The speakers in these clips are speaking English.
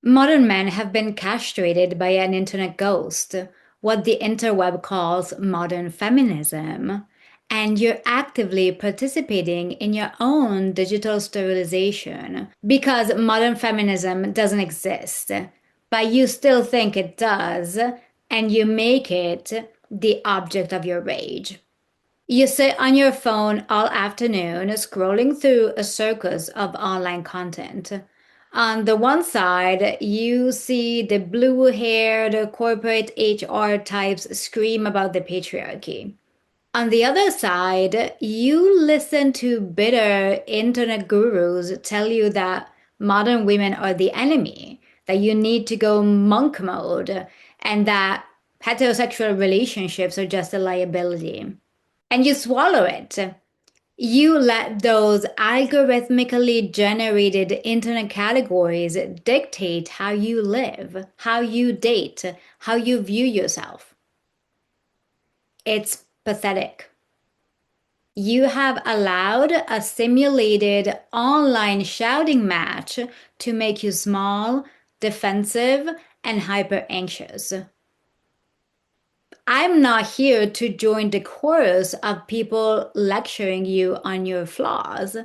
Modern men have been castrated by an internet ghost, what the interweb calls modern feminism, and you're actively participating in your own digital sterilization because modern feminism doesn't exist, but you still think it does, and you make it the object of your rage. You sit on your phone all afternoon scrolling through a circus of online content. On the one side, you see the blue-haired corporate HR types scream about the patriarchy. On the other side, you listen to bitter internet gurus tell you that modern women are the enemy, that you need to go monk mode, and that heterosexual relationships are just a liability. And you swallow it. You let those algorithmically generated internet categories dictate how you live, how you date, how you view yourself. It's pathetic. You have allowed a simulated online shouting match to make you small, defensive, and hyper anxious. I'm not here to join the chorus of people lecturing you on your flaws.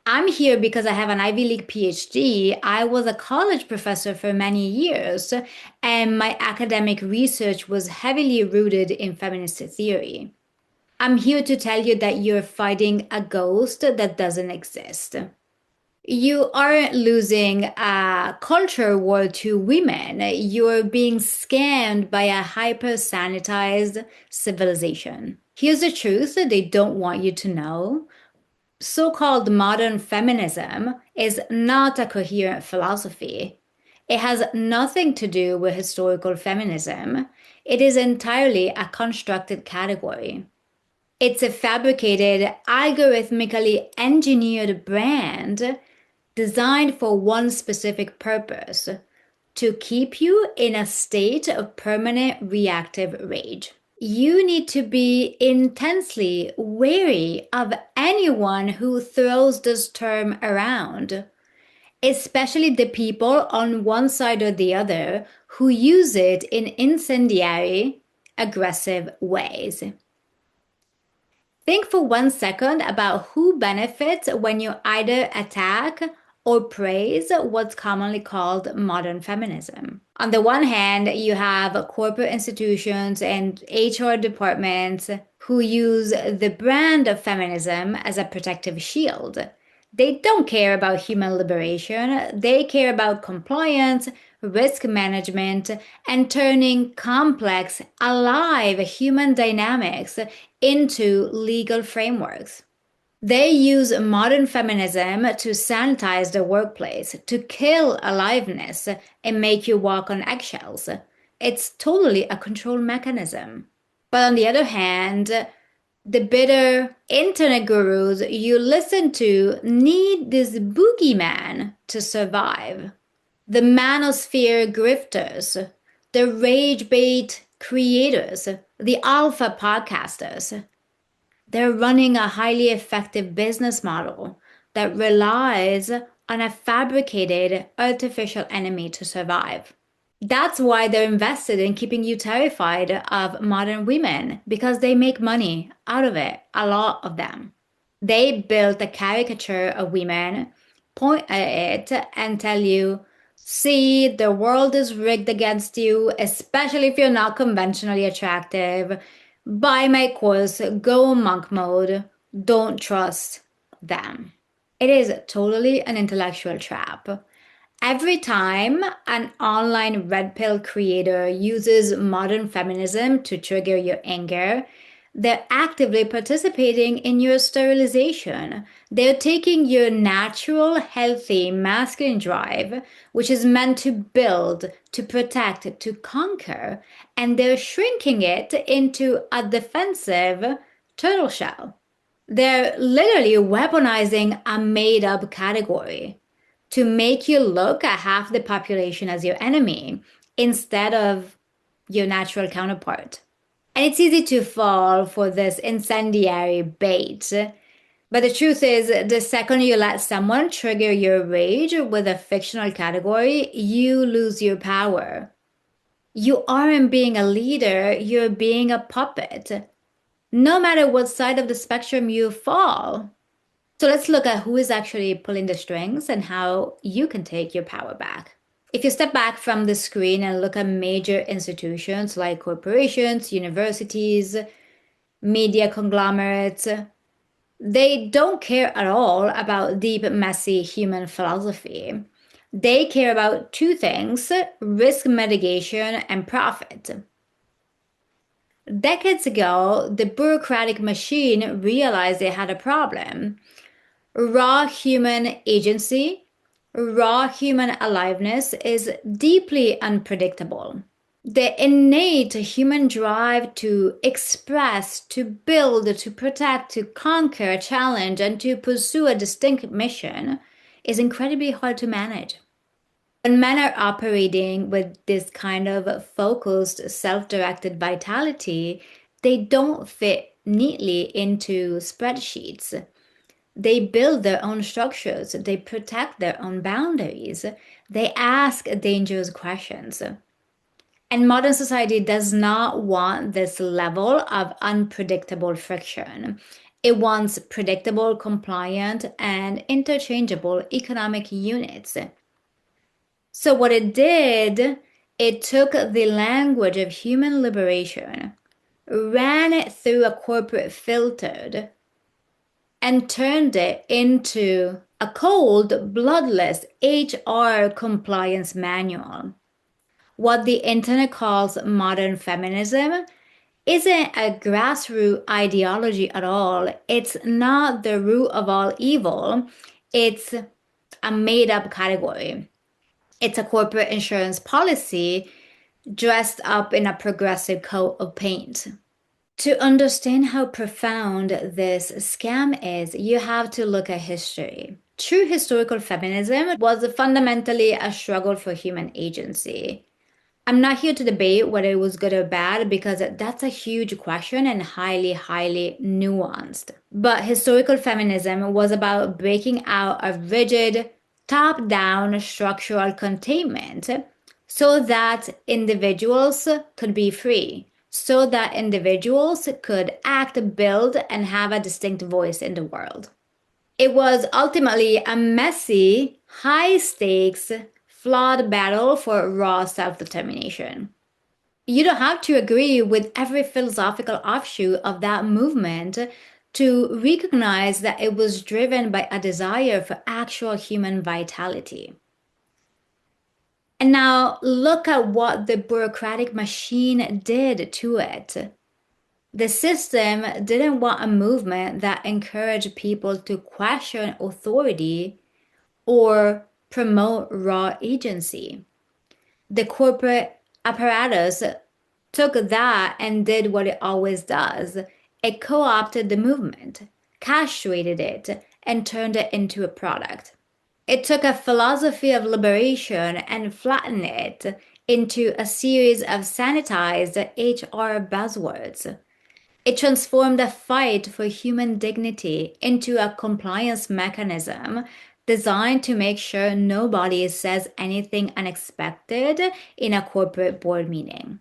I'm here because I have an Ivy League PhD. I was a college professor for many years, and my academic research was heavily rooted in feminist theory. I'm here to tell you that you're fighting a ghost that doesn't exist. You aren't losing a culture war to women. You're being scammed by a hyper sanitized civilization. Here's the truth that they don't want you to know. So-called modern feminism is not a coherent philosophy. It has nothing to do with historical feminism. It is entirely a constructed category. It's a fabricated, algorithmically engineered brand designed for one specific purpose, to keep you in a state of permanent reactive rage. You need to be intensely wary of anyone who throws this term around, especially the people on one side or the other who use it in incendiary, aggressive ways. Think for 1 second about who benefits when you either attack or praise what's commonly called modern feminism. On the one hand, you have corporate institutions and HR departments who use the brand of feminism as a protective shield. They don't care about human liberation, they care about compliance, risk management, and turning complex, alive human dynamics into legal frameworks. They use modern feminism to sanitize the workplace, to kill aliveness and make you walk on eggshells. It's totally a control mechanism. But on the other hand, the bitter internet gurus you listen to need this boogeyman to survive. The manosphere grifters, the rage bait creators, the alpha podcasters. They're running a highly effective business model that relies on a fabricated artificial enemy to survive. That's why they're invested in keeping you terrified of modern women, because they make money out of it, a lot of them. They built a caricature of women, point at it, and tell you, see, the world is rigged against you, especially if you're not conventionally attractive. Buy my course, go monk mode, don't trust them. It is totally an intellectual trap. Every time an online red pill creator uses modern feminism to trigger your anger, they're actively participating in your sterilization. They're taking your natural, healthy, masculine drive, which is meant to build, to protect, to conquer, and they're shrinking it into a defensive turtle shell. They're literally weaponizing a made-up category to make you look at half the population as your enemy instead of your natural counterpart. And it's easy to fall for this incendiary bait. But the truth is, the second you let someone trigger your rage with a fictional category, you lose your power. You aren't being a leader, you're being a puppet, no matter what side of the spectrum you fall. So let's look at who is actually pulling the strings and how you can take your power back. If you step back from the screen and look at major institutions like corporations, universities, media conglomerates, they don't care at all about deep, messy human philosophy. They care about two things: risk mitigation and profit. Decades ago, the bureaucratic machine realized they had a problem. Raw human agency, raw human aliveness is deeply unpredictable. The innate human drive to express, to build, to protect, to conquer, challenge, and to pursue a distinct mission is incredibly hard to manage. When men are operating with this kind of focused, self-directed vitality, they don't fit neatly into spreadsheets. They build their own structures, they protect their own boundaries, they ask dangerous questions. And modern society does not want this level of unpredictable friction. It wants predictable, compliant, and interchangeable economic units. So, what it did, it took the language of human liberation, ran it through a corporate filter, and turned it into a cold, bloodless HR compliance manual. What the internet calls modern feminism isn't a grassroots ideology at all. It's not the root of all evil. It's a made up category. It's a corporate insurance policy dressed up in a progressive coat of paint. To understand how profound this scam is, you have to look at history. True historical feminism was fundamentally a struggle for human agency. I'm not here to debate whether it was good or bad because that's a huge question and highly, highly nuanced. But historical feminism was about breaking out of rigid, top down structural containment so that individuals could be free, so that individuals could act, build, and have a distinct voice in the world. It was ultimately a messy, high stakes, flawed battle for raw self determination. You don't have to agree with every philosophical offshoot of that movement to recognize that it was driven by a desire for actual human vitality. And now look at what the bureaucratic machine did to it. The system didn't want a movement that encouraged people to question authority or promote raw agency. The corporate apparatus took that and did what it always does. It co opted the movement, castrated it, and turned it into a product. It took a philosophy of liberation and flattened it into a series of sanitized HR buzzwords. It transformed a fight for human dignity into a compliance mechanism designed to make sure nobody says anything unexpected in a corporate board meeting.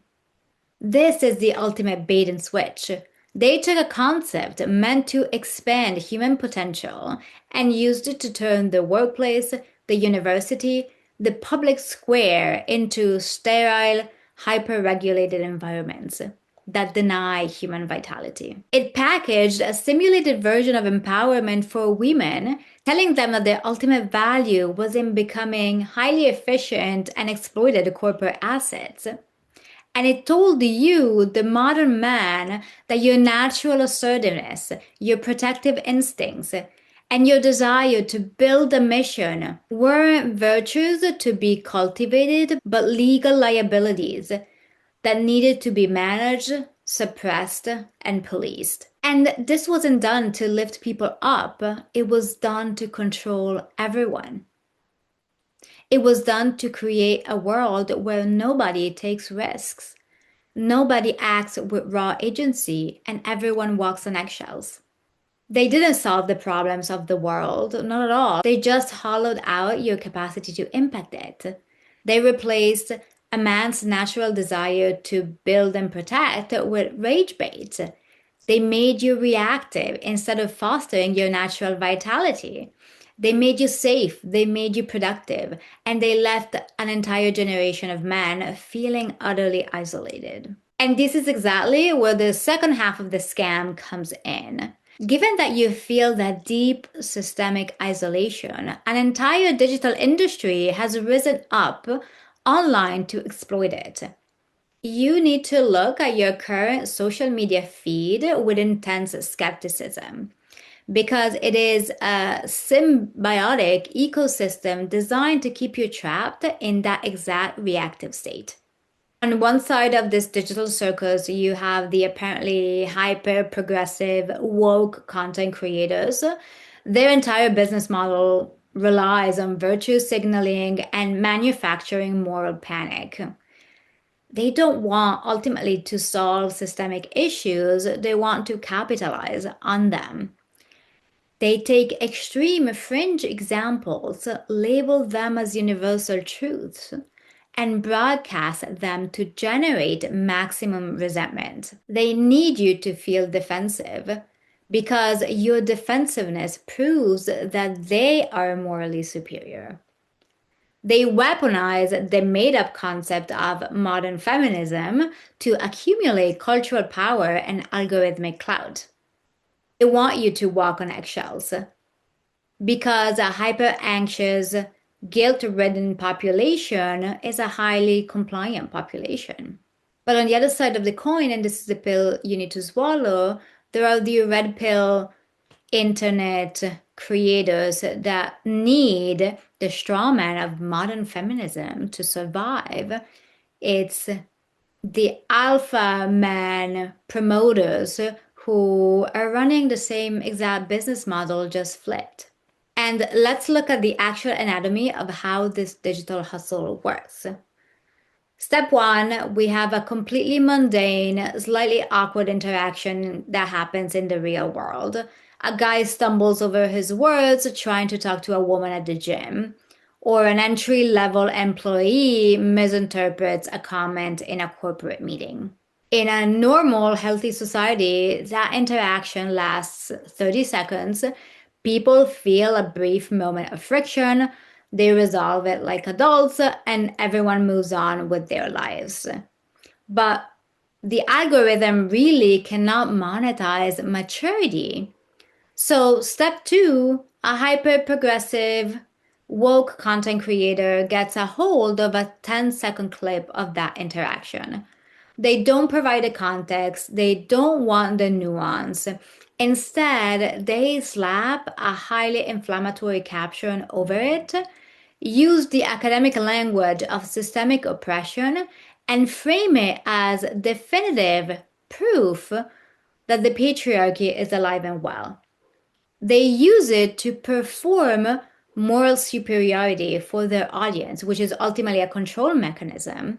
This is the ultimate bait and switch. They took a concept meant to expand human potential and used it to turn the workplace, the university, the public square into sterile, hyper-regulated environments that deny human vitality. It packaged a simulated version of empowerment for women, telling them that their ultimate value was in becoming highly efficient and exploited corporate assets. And it told you, the modern man, that your natural assertiveness, your protective instincts, and your desire to build a mission weren't virtues to be cultivated, but legal liabilities that needed to be managed, suppressed, and policed. And this wasn't done to lift people up, it was done to control everyone. It was done to create a world where nobody takes risks, nobody acts with raw agency, and everyone walks on eggshells. They didn't solve the problems of the world, not at all. They just hollowed out your capacity to impact it. They replaced a man's natural desire to build and protect with rage bait. They made you reactive instead of fostering your natural vitality. They made you safe, they made you productive, and they left an entire generation of men feeling utterly isolated. And this is exactly where the second half of the scam comes in. Given that you feel that deep systemic isolation, an entire digital industry has risen up online to exploit it. You need to look at your current social media feed with intense skepticism because it is a symbiotic ecosystem designed to keep you trapped in that exact reactive state. On one side of this digital circus, you have the apparently hyper progressive, woke content creators. Their entire business model relies on virtue signaling and manufacturing moral panic. They don't want ultimately to solve systemic issues, they want to capitalize on them. They take extreme fringe examples, label them as universal truths, and broadcast them to generate maximum resentment. They need you to feel defensive because your defensiveness proves that they are morally superior. They weaponize the made up concept of modern feminism to accumulate cultural power and algorithmic clout. They want you to walk on eggshells because a hyper anxious, guilt ridden population is a highly compliant population. But on the other side of the coin, and this is the pill you need to swallow, there are the red pill internet creators that need the straw man of modern feminism to survive. It's the alpha man promoters who are running the same exact business model, just flipped. And let's look at the actual anatomy of how this digital hustle works. Step one, we have a completely mundane, slightly awkward interaction that happens in the real world. A guy stumbles over his words trying to talk to a woman at the gym, or an entry-level employee misinterprets a comment in a corporate meeting. In a normal, healthy society, that interaction lasts 30 seconds. People feel a brief moment of friction, they resolve it like adults, and everyone moves on with their lives. But the algorithm really cannot monetize maturity. So, step two, a hyper progressive, woke content creator gets a hold of a 10-second clip of that interaction. They don't provide the context, they don't want the nuance. Instead, they slap a highly inflammatory caption over it, use the academic language of systemic oppression, and frame it as definitive proof that the patriarchy is alive and well. They use it to perform moral superiority for their audience, which is ultimately a control mechanism,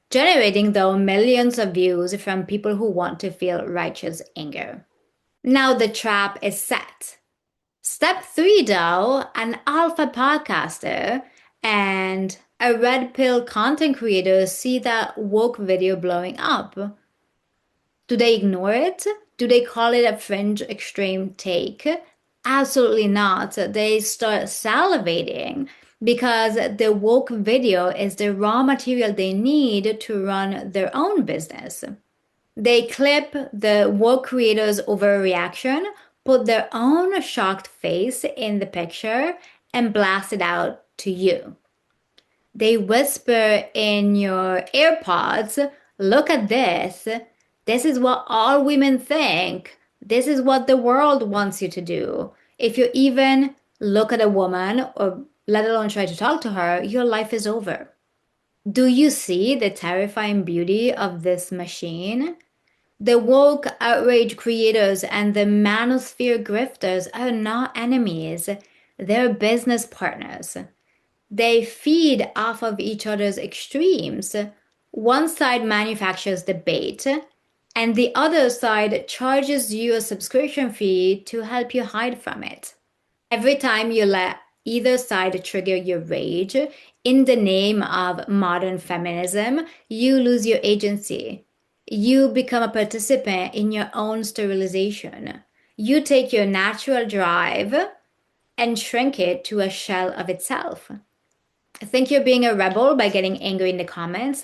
generating though millions of views from people who want to feel righteous anger. Now the trap is set. Step three, though, an alpha podcaster and a red pill content creator see that woke video blowing up. Do they ignore it? Do they call it a fringe extreme take? Absolutely not. They start salivating because the woke video is the raw material they need to run their own business. They clip the woke creators' overreaction, put their own shocked face in the picture, and blast it out to you. They whisper in your AirPods, look at this. This is what all women think. This is what the world wants you to do. If you even look at a woman or let alone try to talk to her, your life is over. Do you see the terrifying beauty of this machine? The woke outrage creators and the manosphere grifters are not enemies. They're business partners. They feed off of each other's extremes. One side manufactures the bait And the other side charges you a subscription fee to help you hide from it. Every time you let either side trigger your rage in the name of modern feminism, you lose your agency. You become a participant in your own sterilization. You take your natural drive and shrink it to a shell of itself. Think you're being a rebel by getting angry in the comments?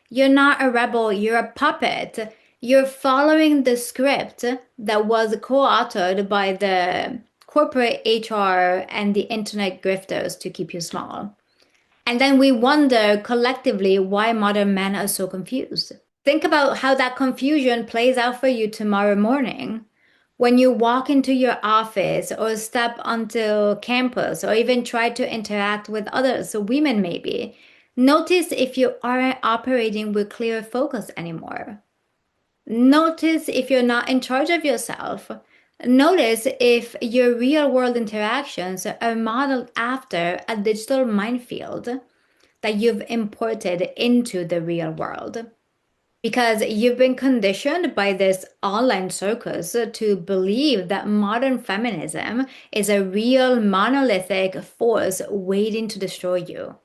You're not a rebel, you're a puppet. You're following the script that was co-authored by the corporate HR and the internet grifters to keep you small. And then we wonder collectively why modern men are so confused. Think about how that confusion plays out for you tomorrow morning. When you walk into your office or step onto campus or even try to interact with others, so women maybe, notice if you aren't operating with clear focus anymore. Notice if you're not in charge of yourself. Notice if your real world interactions are modeled after a digital minefield that you've imported into the real world. Because you've been conditioned by this online circus to believe that modern feminism is a real monolithic force waiting to destroy you,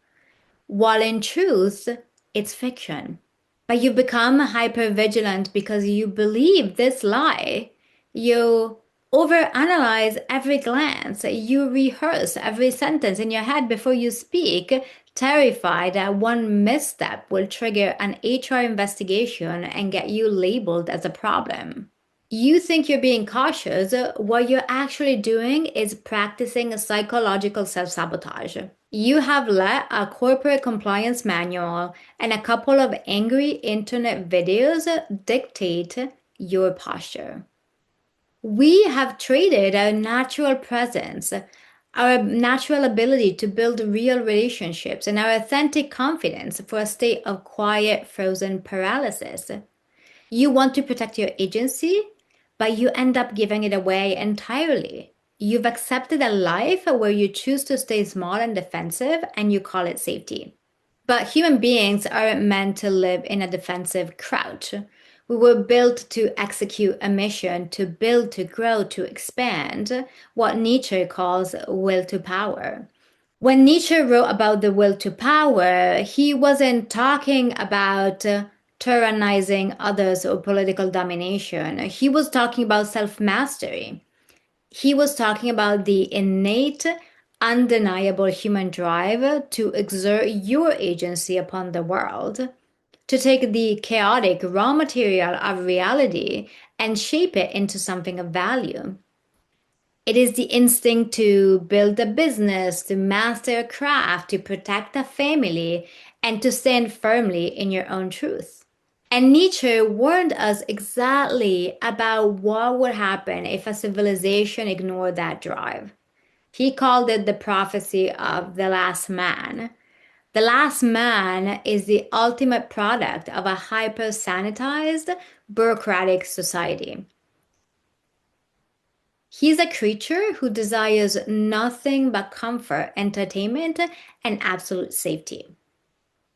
while in truth, it's fiction. But you become hypervigilant because you believe this lie. You overanalyze every glance. You rehearse every sentence in your head before you speak, terrified that one misstep will trigger an HR investigation and get you labeled as a problem. You think you're being cautious, what you're actually doing is practicing a psychological self-sabotage. You have let a corporate compliance manual and a couple of angry internet videos dictate your posture. We have traded our natural presence, our natural ability to build real relationships, and our authentic confidence for a state of quiet, frozen paralysis. You want to protect your agency, but you end up giving it away entirely. You've accepted a life where you choose to stay small and defensive, and you call it safety. But human beings aren't meant to live in a defensive crouch. We were built to execute a mission, to build, to grow, to expand, what Nietzsche calls will to power. When Nietzsche wrote about the will to power, he wasn't talking about tyrannizing others or political domination. He was talking about self mastery. He was talking about the innate, undeniable human drive to exert your agency upon the world, to take the chaotic raw material of reality and shape it into something of value. It is the instinct to build a business, to master a craft, to protect a family, and to stand firmly in your own truth. And Nietzsche warned us exactly about what would happen if a civilization ignored that drive. He called it the prophecy of the last man. The last man is the ultimate product of a hyper sanitized, bureaucratic society. He's a creature who desires nothing but comfort, entertainment, and absolute safety.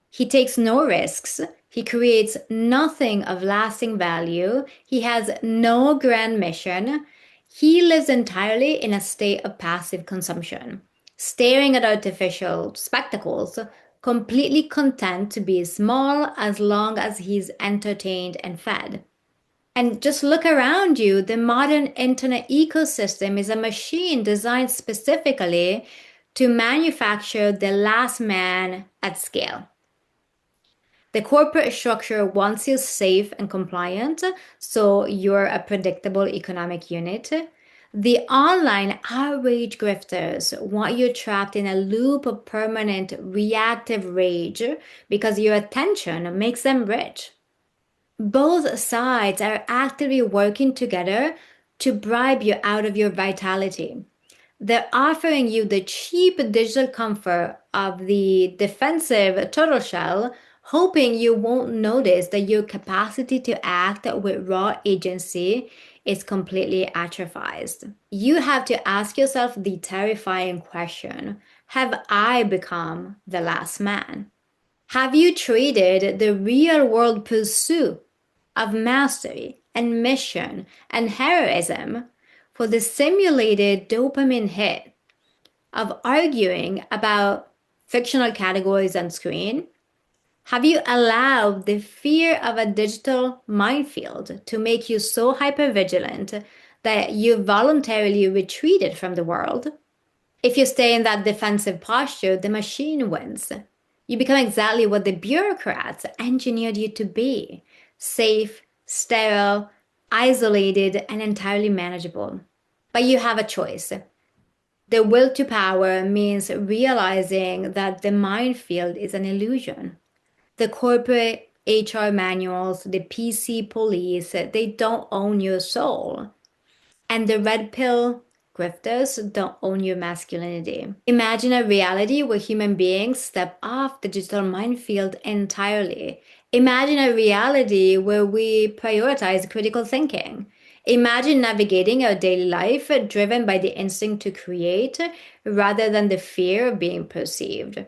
He takes no risks. He creates nothing of lasting value. He has no grand mission. He lives entirely in a state of passive consumption, staring at artificial spectacles, completely content to be small as long as he's entertained and fed. And just look around you. The modern internet ecosystem is a machine designed specifically to manufacture the last man at scale. The corporate structure wants you safe and compliant, so you're a predictable economic unit. The online outrage grifters want you trapped in a loop of permanent reactive rage because your attention makes them rich. Both sides are actively working together to bribe you out of your vitality. They're offering you the cheap digital comfort of the defensive turtle shell, hoping you won't notice that your capacity to act with raw agency is completely atrophied. You have to ask yourself the terrifying question: have I become the last man? Have you traded the real world pursuit of mastery and mission and heroism for the simulated dopamine hit of arguing about fictional categories on screen? Have you allowed the fear of a digital minefield to make you so hypervigilant that you voluntarily retreated from the world? If you stay in that defensive posture, the machine wins. You become exactly what the bureaucrats engineered you to be: safe, sterile, isolated, and entirely manageable. But you have a choice. The will to power means realizing that the minefield is an illusion. The corporate HR manuals, the PC police, they don't own your soul. And the red pill grifters don't own your masculinity. Imagine a reality where human beings step off the digital minefield entirely. Imagine a reality where we prioritize critical thinking. Imagine navigating our daily life driven by the instinct to create rather than the fear of being perceived.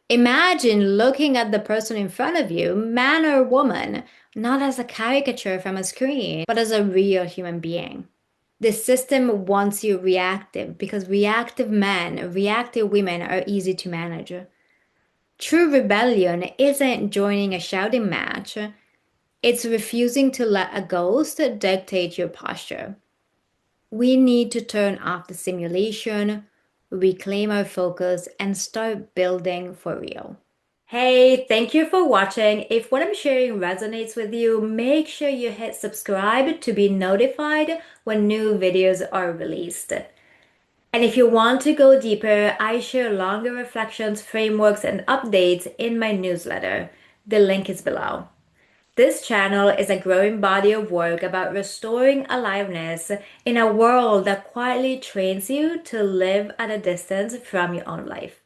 Imagine looking at the person in front of you, man or woman, not as a caricature from a screen, but as a real human being. The system wants you reactive because reactive men, reactive women are easy to manage. True rebellion isn't joining a shouting match, it's refusing to let a ghost dictate your posture. We need to turn off the simulation, reclaim our focus, and start building for real. Hey, thank you for watching. If what I'm sharing resonates with you, make sure you hit subscribe to be notified when new videos are released. And if you want to go deeper, I share longer reflections, frameworks, and updates in my newsletter. The link is below. This channel is a growing body of work about restoring aliveness in a world that quietly trains you to live at a distance from your own life.